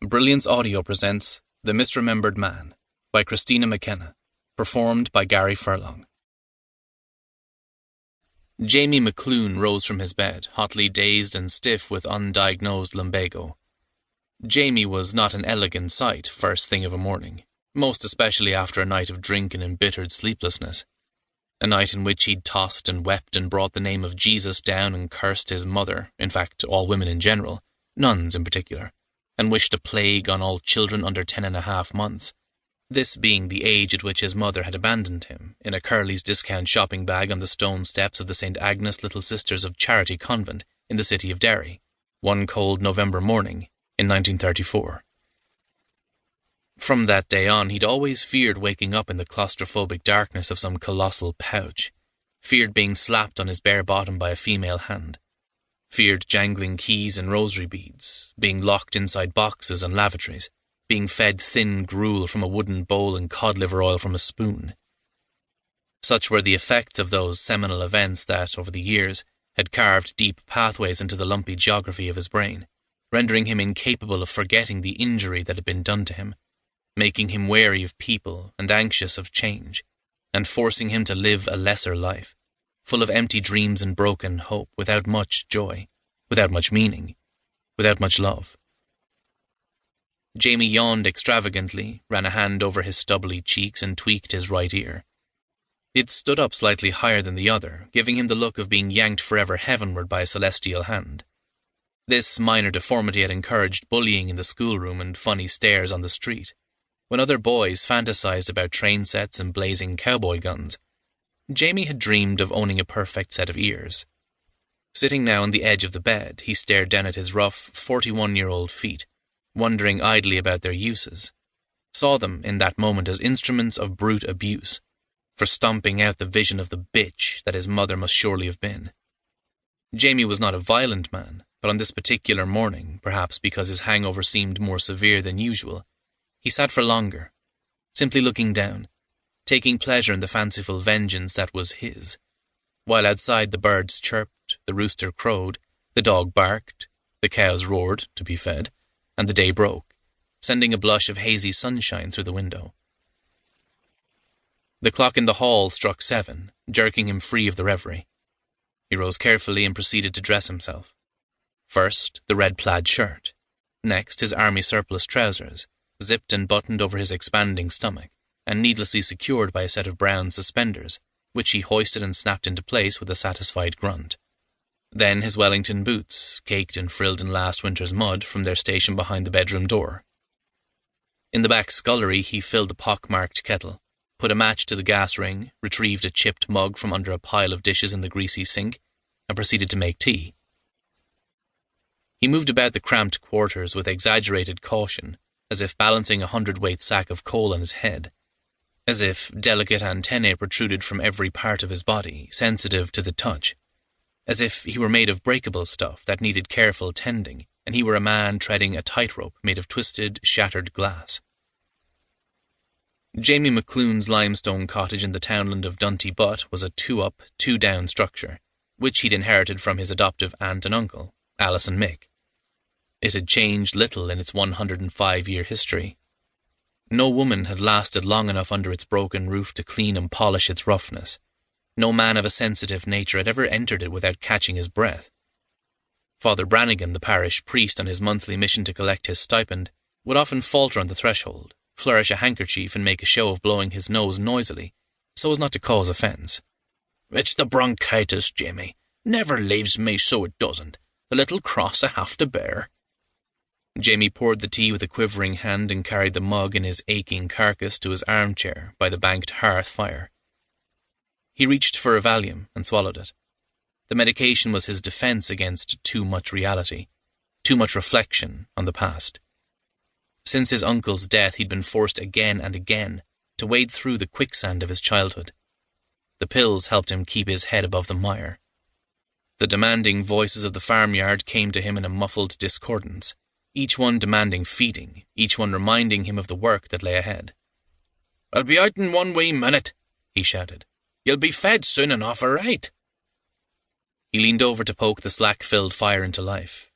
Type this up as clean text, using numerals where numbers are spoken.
Brilliance Audio presents The Misremembered Man by Christina McKenna, performed by Gary Furlong. Jamie McClune rose from his bed, hotly dazed and stiff with undiagnosed lumbago. Jamie was not an elegant sight first thing of a morning, most especially after a night of drink and embittered sleeplessness. A night in which he'd tossed and wept and brought the name of Jesus down and cursed his mother, in fact all women in general, nuns in particular, and wished a plague on all children under 10.5 months, this being the age at which his mother had abandoned him in a Curly's discount shopping bag on the stone steps of the St. Agnes Little Sisters of Charity convent in the city of Derry, one cold November morning in 1934. From that day on, he'd always feared waking up in the claustrophobic darkness of some colossal pouch, feared being slapped on his bare bottom by a female hand, feared jangling keys and rosary beads, being locked inside boxes and lavatories, being fed thin gruel from a wooden bowl and cod liver oil from a spoon. Such were the effects of those seminal events that, over the years, had carved deep pathways into the lumpy geography of his brain, rendering him incapable of forgetting the injury that had been done to him, making him wary of people and anxious of change, and forcing him to live a lesser life, full of empty dreams and broken hope, without much joy, without much meaning, without much love. Jamie yawned extravagantly, ran a hand over his stubbly cheeks and tweaked his right ear. It stood up slightly higher than the other, giving him the look of being yanked forever heavenward by a celestial hand. This minor deformity had encouraged bullying in the schoolroom and funny stares on the street, when other boys fantasized about train sets and blazing cowboy guns. Jamie had dreamed of owning a perfect set of ears. Sitting now on the edge of the bed, he stared down at his rough 41-year-old feet, wondering idly about their uses, saw them in that moment as instruments of brute abuse, for stomping out the vision of the bitch that his mother must surely have been. Jamie was not a violent man, but on this particular morning, perhaps because his hangover seemed more severe than usual, he sat for longer, simply looking down, taking pleasure in the fanciful vengeance that was his, while outside the birds chirped, the rooster crowed, the dog barked, the cows roared to be fed, and the day broke, sending a blush of hazy sunshine through the window. The clock in the hall struck 7, jerking him free of the reverie. He rose carefully and proceeded to dress himself. First, the red plaid shirt. Next, his army surplus trousers, zipped and buttoned over his expanding stomach, and needlessly secured by a set of brown suspenders, which he hoisted and snapped into place with a satisfied grunt. Then his Wellington boots, caked and frilled in last winter's mud from their station behind the bedroom door. In the back scullery he filled the pock-marked kettle, put a match to the gas ring, retrieved a chipped mug from under a pile of dishes in the greasy sink, and proceeded to make tea. He moved about the cramped quarters with exaggerated caution, as if balancing a 100-weight sack of coal on his head, as if delicate antennae protruded from every part of his body, sensitive to the touch, as if he were made of breakable stuff that needed careful tending, and he were a man treading a tightrope made of twisted, shattered glass. Jamie McClune's limestone cottage in the townland of Dunty Butt was a 2-up, 2-down structure, which he'd inherited from his adoptive aunt and uncle, Alice and Mick. It had changed little in its 105-year history. No woman had lasted long enough under its broken roof to clean and polish its roughness. No man of a sensitive nature had ever entered it without catching his breath. Father Brannigan, the parish priest on his monthly mission to collect his stipend, would often falter on the threshold, flourish a handkerchief and make a show of blowing his nose noisily, so as not to cause offence. "It's the bronchitis, Jimmy. Never leaves me so it doesn't. The little cross I have to bear." Jamie poured the tea with a quivering hand and carried the mug in his aching carcass to his armchair by the banked hearth fire. He reached for a Valium and swallowed it. The medication was his defence against too much reality, too much reflection on the past. Since his uncle's death, he'd been forced again and again to wade through the quicksand of his childhood. The pills helped him keep his head above the mire. The demanding voices of the farmyard came to him in a muffled discordance, each one demanding feeding, each one reminding him of the work that lay ahead. "I'll be out in 1 wee minute," he shouted. "You'll be fed soon enough, all right?" He leaned over to poke the slack-filled fire into life,